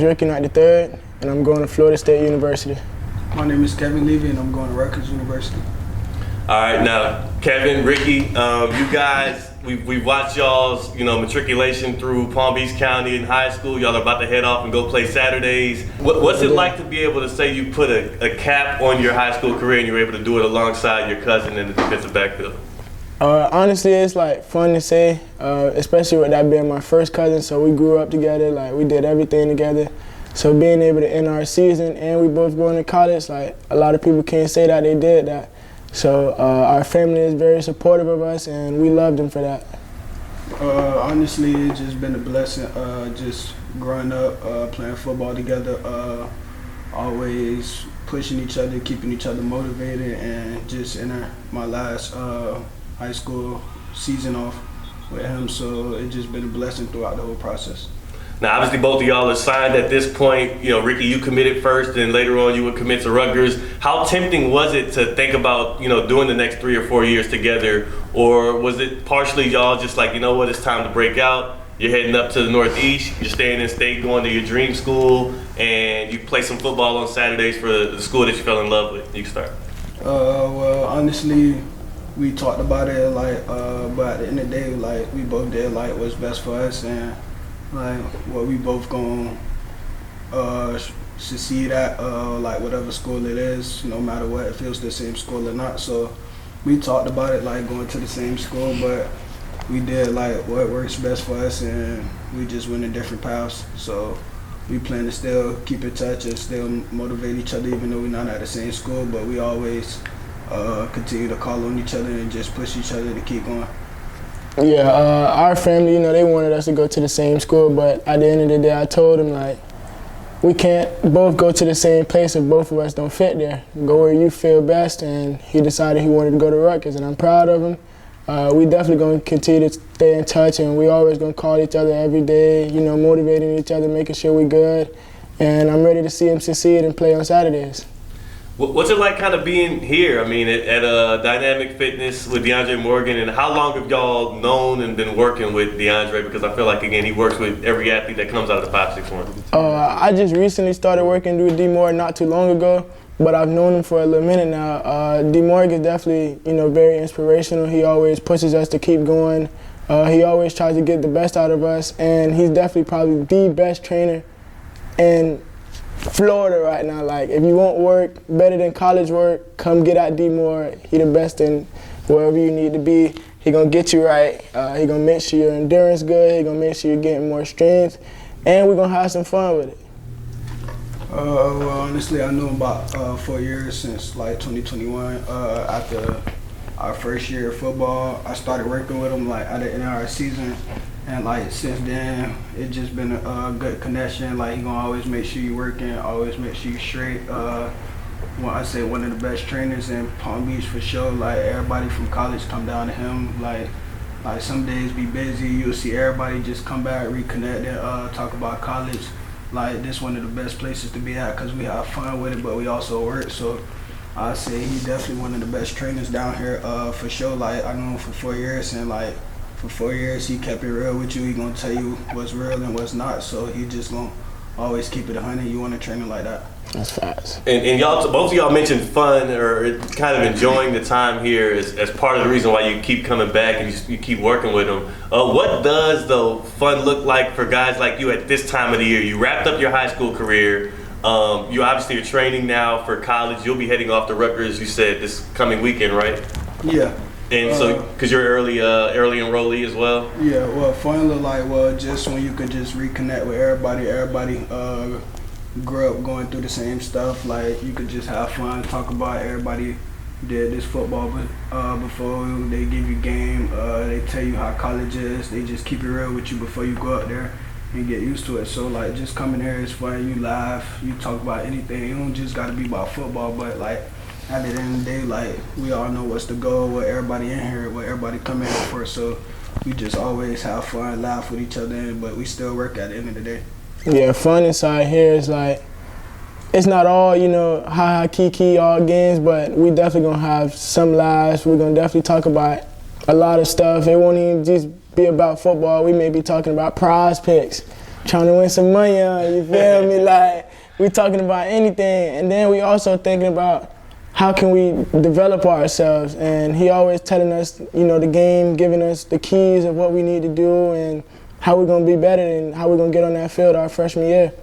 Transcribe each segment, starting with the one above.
is Ricky Knight III, and I'm going to Florida State University. My name is Kevin Levy, and I'm going to Rutgers University. All right, now Kevin, Ricky, you guys, we've watched y'all's matriculation through Palm Beach County in high school. Y'all are about to head off and go play Saturdays. What's it like to be able to say you put a cap on your high school career and you're able to do it alongside your cousin in the defensive backfield? Honestly, it's like fun to say, especially with that being my first cousin. So we grew up together, like we did everything together. So being able to end our season and we both going to college, like a lot of people can't say that they did that. So our family is very supportive of us, and we love them for that. Honestly, it's just been a blessing. Just growing up, playing football together, always pushing each other, keeping each other motivated, and just entering my last high school season off with him. So it's just been a blessing throughout the whole process. Now, obviously, both of y'all are signed at this point. Ricky, you committed first, and later on you would commit to Rutgers. How tempting was it to think about, doing the next 3 or 4 years together? Or was it partially y'all just like, it's time to break out? You're heading up to the Northeast, you're staying in state, going to your dream school, and you play some football on Saturdays for the school that you fell in love with. You can start. Well, honestly, we talked about it, but at the end of the day, we both did what's best for us, and what we both gonna succeed at, whatever school it is, no matter what, if it was the same school or not. So we talked about it, going to the same school, but we did what works best for us, and we just went in different paths. So we plan to still keep in touch and still motivate each other, even though we're not at the same school, but we always continue to call on each other and just push each other to keep going. Yeah, our family, they wanted us to go to the same school, but at the end of the day, I told them, we can't both go to the same place if both of us don't fit there. Go where you feel best, and he decided he wanted to go to Rutgers, and I'm proud of him. We definitely going to continue to stay in touch, and we always going to call each other every day, motivating each other, making sure we're good, and I'm ready to see him succeed and play on Saturdays. What's it like kind of being here? I mean, at Dynamic Fitness with DeAndre Morgan, and how long have y'all known and been working with DeAndre? Because I feel like, again, he works with every athlete that comes out of the 5-6-1. I just recently started working with D. Moore not too long ago, but I've known him for a little minute now. D. Morgan is definitely, very inspirational. He always pushes us to keep going. He always tries to get the best out of us, and he's definitely probably the best trainer in Florida right now. If you want work better than college work, come get at D. Moore. He the best in wherever you need to be. He gonna get you right. He gonna make sure your endurance good. He gonna make sure you're getting more strength, and we're gonna have some fun with it. Well, honestly, I knew him about 4 years, since 2021. After our first year of football, I started working with him at the end of our season. And since then, it's just been a good connection. He gonna always make sure you're working, always make sure you're straight. I say one of the best trainers in Palm Beach for sure. Everybody from college come down to him. Some days be busy, you'll see everybody just come back, reconnect, and talk about college. This one of the best places to be at, because we have fun with it, but we also work. So I say he's definitely one of the best trainers down here for sure. I know him for 4 years, and for 4 years, he kept it real with you. He gonna tell you what's real and what's not. So he just gonna always keep it 100. You want to train him like that. That's fast. And y'all, both of y'all mentioned fun or kind of enjoying the time here as part of the reason why you keep coming back and you keep working with him. What does the fun look like for guys like you at this time of the year? You wrapped up your high school career. You obviously are training now for college. You'll be heading off to Rutgers, you said, this coming weekend, right? Yeah. And so, because you're early enrollee as well? Yeah, well, finally, just when you could just reconnect with everybody grew up going through the same stuff. You could just have fun, talk about everybody did this football before they give you game. They tell you how college is. They just keep it real with you before you go out there and get used to it. So, just coming here is fun. You laugh, you talk about anything. You don't just got to be about football, but, at the end of the day, we all know what's the goal, what everybody in here, what everybody come in here for. So we just always have fun, laugh with each other, but we still work at the end of the day. Yeah, fun inside here is it's not all, ha-ha, kiki, all games, but we definitely gonna have some laughs. We're gonna definitely talk about a lot of stuff. It won't even just be about football. We may be talking about prize picks. trying to win some money on, you feel me? Like, we talking about anything. And then we also thinking about how can we develop ourselves. And he always telling us, you know, the game, giving us the keys of what we need to do and how we're going to be better and how we're going to get on that field our freshman year.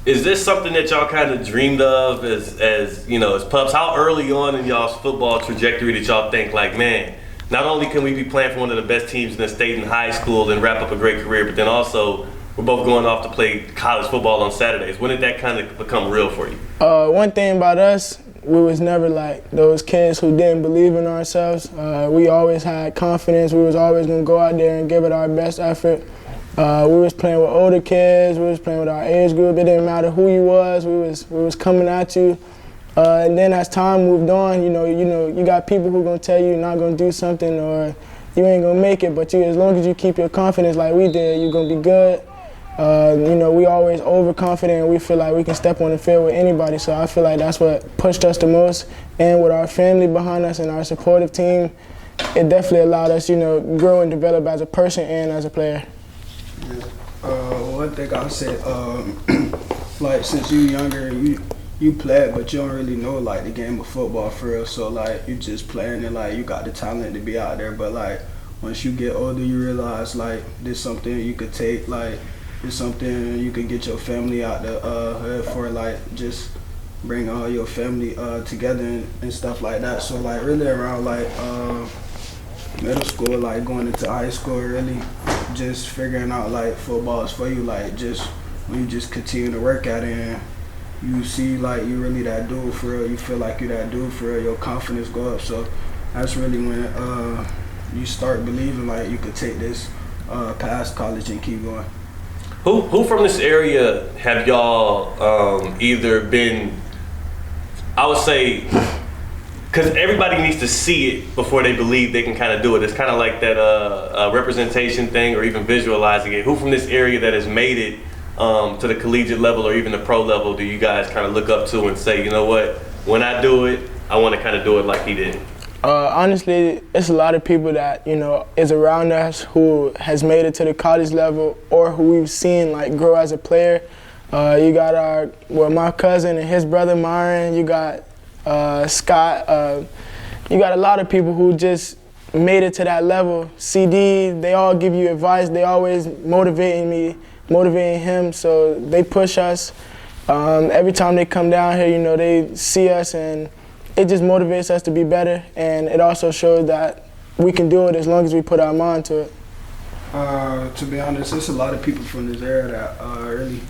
Is this something that y'all kind of dreamed of as you know, as pups? How early on in y'all's football trajectory did y'all think, like, man, not only can we be playing for one of the best teams in the state in high school and wrap up a great career, but then also we're both going off to play college football on Saturdays. When did that kind of become real for you? One thing about us, we was never like those kids who didn't believe in ourselves. We always had confidence. We was always going to go out there and give it our best effort. We was playing with older kids. We was playing with our age group. It didn't matter who you was. We was coming at you. And then as time moved on, you know, you got people who gonna tell you you're not gonna do something or you ain't gonna make it. But as long as you keep your confidence like we did, you're gonna be good. You know, we always overconfident and we feel like we can step on the field with anybody. So I feel like that's what pushed us the most. And with our family behind us and our supportive team, it definitely allowed us, you know, grow and develop as a person and as a player. One thing I'll say, like, since you younger, you play it, but you don't really know, like, the game of football for real. So, like, you just playing and, like, you got the talent to be out there. But, like, once you get older, you realize, like, there's something you could take, like, there's something you could get your family out the hood for, like, just bring all your family together and stuff like that. So, like, really around, like, middle school, like, going into high school, really just figuring out, like, football is for you, like, just when you just continue to work at it and you see, like, you really that dude for real, you feel like you that dude for real, your confidence go up. So that's really when you start believing, like, you could take this past college and keep going. Who from this area have y'all either been, I would say, because everybody needs to see it before they believe they can kind of do it. It's kind of like that representation thing or even visualizing it. Who from this area that has made it to the collegiate level or even the pro level do you guys kind of look up to and say, you know what, when I do it, I want to kind of do it like he did? Honestly, it's a lot of people that, you know, is around us who has made it to the college level or who we've seen, like, grow as a player. You got my cousin and his brother Myron. You got Scott. You got a lot of people who just made it to that level. CD, they all give you advice. They always motivating him, so they push us. Every time they come down here, you know, they see us and it just motivates us to be better, and it also shows that we can do it as long as we put our mind to it. To be honest, there's a lot of people from this area that really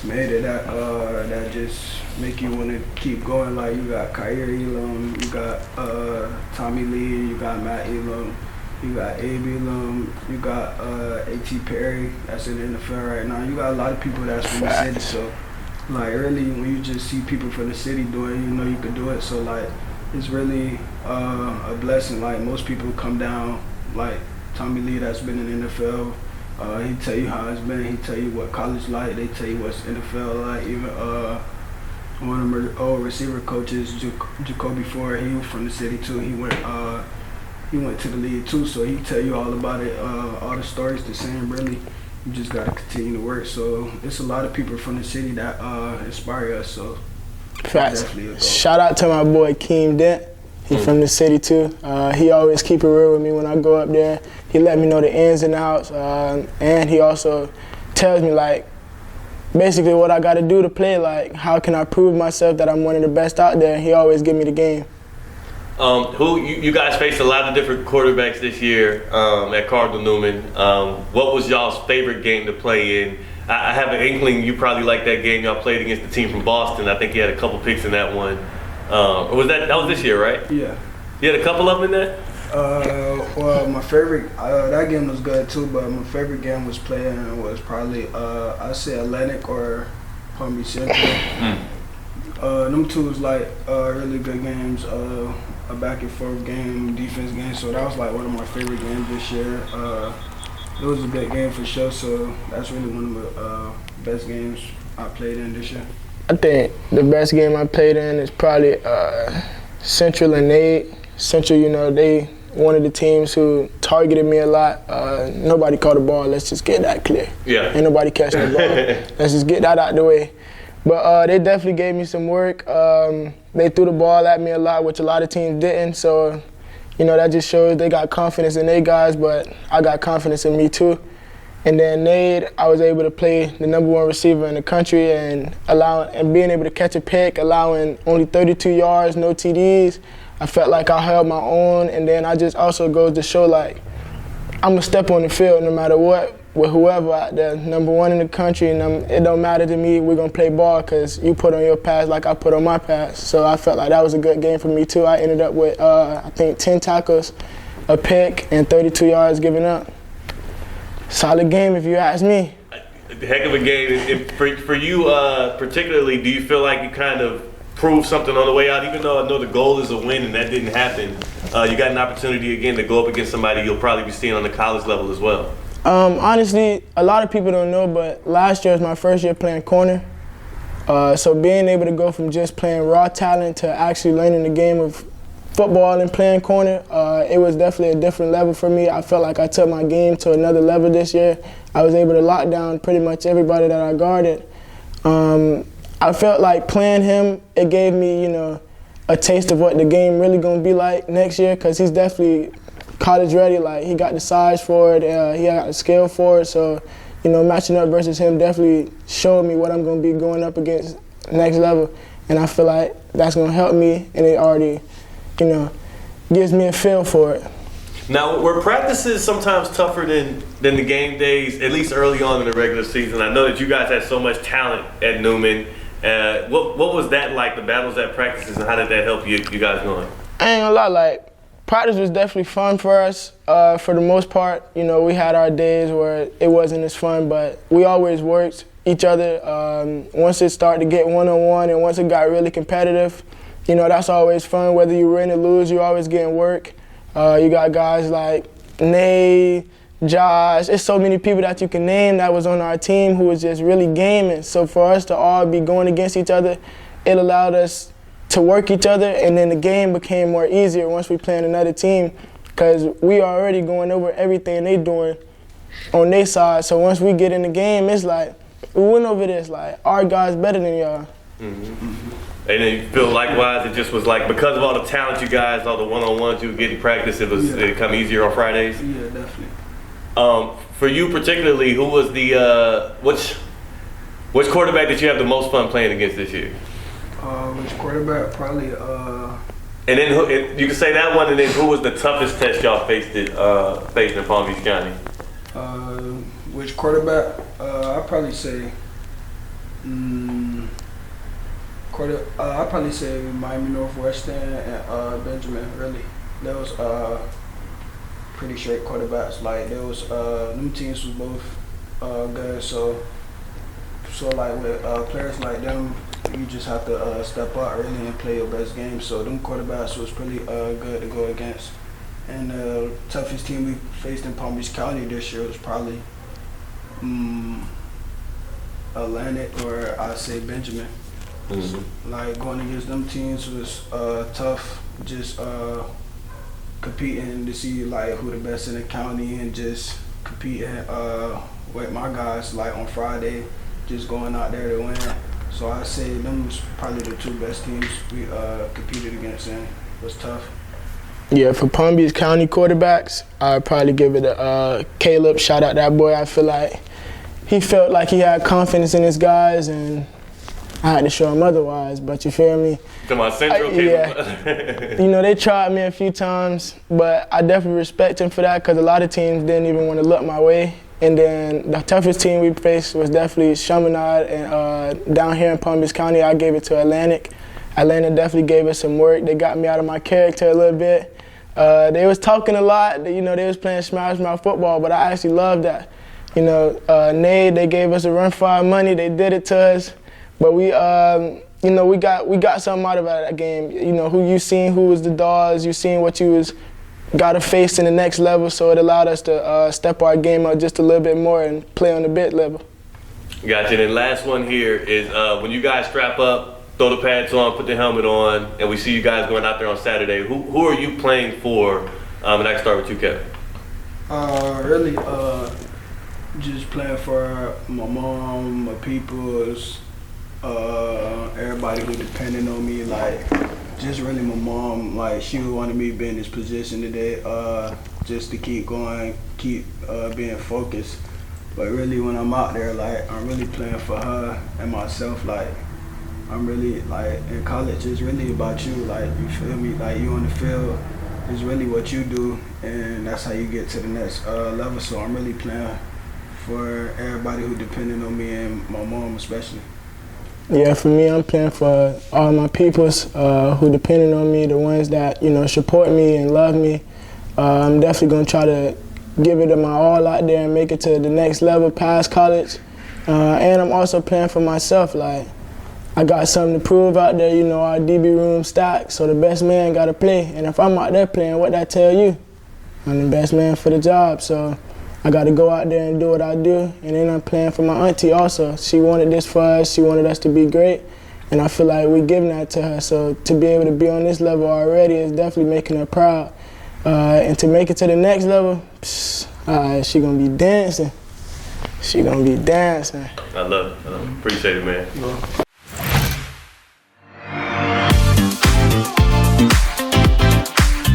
made it that just make you want to keep going. Like, you got Kyrie Elam, you got Tommy Lee, you got Matt Elam, you got Ivey Elam, you got A.T. Perry that's in the NFL right now. You got a lot of people that's from the city. So, like, really, when you just see people from the city do it, you know you can do it. So, like, it's really a blessing. Like, most people come down, like Tommy Lee that's been in the NFL. He tell you how it's been. He tell you what college like. They tell you what's NFL like. Even one of my old receiver coaches, Jacoby Ford, he was from the city too. He went to the league too, so he tell you all about it. All the stories the same. Really, you just gotta continue to work. So it's a lot of people from the city that inspire us. So facts. Shout out to my boy Keem Dent. He from the city too. He always keep it real with me when I go up there. He let me know the ins and outs, and he also tells me, like, basically what I got to do to play. Like, how can I prove myself that I'm one of the best out there? And he always give me the game. You guys faced a lot of different quarterbacks this year at Cardinal Newman. What was y'all's favorite game to play in? I have an inkling you probably like that game y'all played against the team from Boston. I think you had a couple picks in that one. Or was that was this year, right? Yeah. You had a couple of them in that? Well, my favorite, that game was good too, but my favorite game was probably, I'd say Atlantic or Palm Beach Central. Them two was like really good games, a back and forth game, defense game, so that was like one of my favorite games this year. It was a good game for sure, so that's really one of the best games I played in this year. I think the best game I played in is probably Central and Nate. Central, you know, they one of the teams who targeted me a lot. Nobody caught the ball. Let's just get that clear. Yeah. Ain't nobody catching the ball. Let's just get that out the way. But they definitely gave me some work. They threw the ball at me a lot, which a lot of teams didn't. So, that just shows they got confidence in their guys, but I got confidence in me too. And then Nate, I was able to play the #1 receiver in the country and being able to catch a pick, allowing only 32 yards, no TDs. I felt like I held my own, and then I just also goes to show like I'm gonna step on the field no matter what with whoever out there, #1 in the country, and it don't matter to me. We're gonna play ball because you put on your pass like I put on my pass. So I felt like that was a good game for me too. I ended up with I think 10 tackles, a pick, and 32 yards given up. Solid game if you ask me. A heck of a game. And for you particularly, do you feel like you kind of proved something on the way out? Even though I know the goal is a win and that didn't happen, you got an opportunity again to go up against somebody you'll probably be seeing on the college level as well. Honestly, a lot of people don't know, but last year was my first year playing corner. So being able to go from just playing raw talent to actually learning the game of football and playing corner, it was definitely a different level for me. I felt like I took my game to another level this year. I was able to lock down pretty much everybody that I guarded. I felt like playing him, it gave me, a taste of what the game really gonna be like next year, because he's definitely college ready. Like, he got the size for it, he got the skill for it. So, matching up versus him definitely showed me what I'm gonna be going up against next level. And I feel like that's gonna help me, and it already, gives me a feel for it. Now, were practices sometimes tougher than the game days, at least early on in the regular season? I know that you guys had so much talent at Newman. What was that like, the battles at practices, and how did that help you guys going? I ain't gonna lie, practice was definitely fun for us. For the most part, we had our days where it wasn't as fun, but we always worked each other. Once it started to get one-on-one and once it got really competitive, that's always fun. Whether you win or lose, you always getting work. You got guys like Nay, Josh. There's so many people that you can name that was on our team who was just really gaming. So for us to all be going against each other, it allowed us to work each other, and then the game became more easier once we played another team, because we are already going over everything they doing on their side. So once we get in the game, it's like, we went over this, like, our guys better than y'all. Mm-hmm. And then you feel likewise, it just was like, because of all the talent you guys, all the one-on-ones you would get in practice, it come easier on Fridays? Yeah, definitely. For you particularly, who was the, which quarterback did you have the most fun playing against this year? Which quarterback? Probably. And then you can say that one, and then who was the toughest test y'all faced in Palm Beach County? Which quarterback? I'd probably say. I'd probably say Miami Northwestern and Benjamin. Really, that was pretty straight quarterbacks. Like, there was them teams was both good. So like with players like them, you just have to step up really and play your best game. So them quarterbacks was pretty good to go against. And the toughest team we faced in Palm Beach County this year was probably Atlantic, or I'd say Benjamin. Mm-hmm. Like, going against them teams was tough. Just competing to see like who the best in the county, and just competing with my guys like on Friday, just going out there to win. So I say them was probably the two best teams we competed against, and it was tough. Yeah, for Palm Beach County quarterbacks, I'd probably give it to Caleb. Shout out that boy. I feel like he felt like he had confidence in his guys, and I had to show him otherwise, but you feel me? Come on, Central. Yeah. They tried me a few times, but I definitely respect him for that, because a lot of teams didn't even want to look my way. And then the toughest team we faced was definitely Chaminade, and down here in Palm Beach County, I gave it to Atlantic. Atlantic definitely gave us some work. They got me out of my character a little bit. They was talking a lot. They was playing smash mouth football, but I actually loved that. Nade, they gave us a run for our money. They did it to us. But we got something out of that game. Who you seen, who was the dogs, you seen what you got to face in the next level, so it allowed us to step our game up just a little bit more and play on the bit level. Gotcha. And then last one here is when you guys strap up, throw the pads on, put the helmet on, and we see you guys going out there on Saturday, who are you playing for And I can start with you, Kevin. Really, just playing for my mom, my peoples, everybody who depended on me. Like, just really my mom. Like, she wanted me to be in this position today, just to keep going, keep being focused. But really, when I'm out there, like, I'm really playing for her and myself. Like, I'm really, like, in college, it's really about you. Like, you feel me? Like, you on the field, it's really what you do, and that's how you get to the next level. So I'm really playing for everybody who depended on me, and my mom especially. Yeah, for me, I'm playing for all my peoples who depended on me, the ones that, you know, support me and love me. I'm definitely going to try to give it my all out there and make it to the next level past college. And I'm also playing for myself. Like, I got something to prove out there. You know, our DB room stacked, so the best man got to play. And if I'm out there playing, what that tell you? I'm the best man for the job, so I got to go out there and do what I do. And then I'm playing for my auntie also. She wanted this for us. She wanted us to be great. And I feel like we're giving that to her. So to be able to be on this level already is definitely making her proud. And to make it to the next level, she going to be dancing. She going to be dancing. I love it. Appreciate it, man.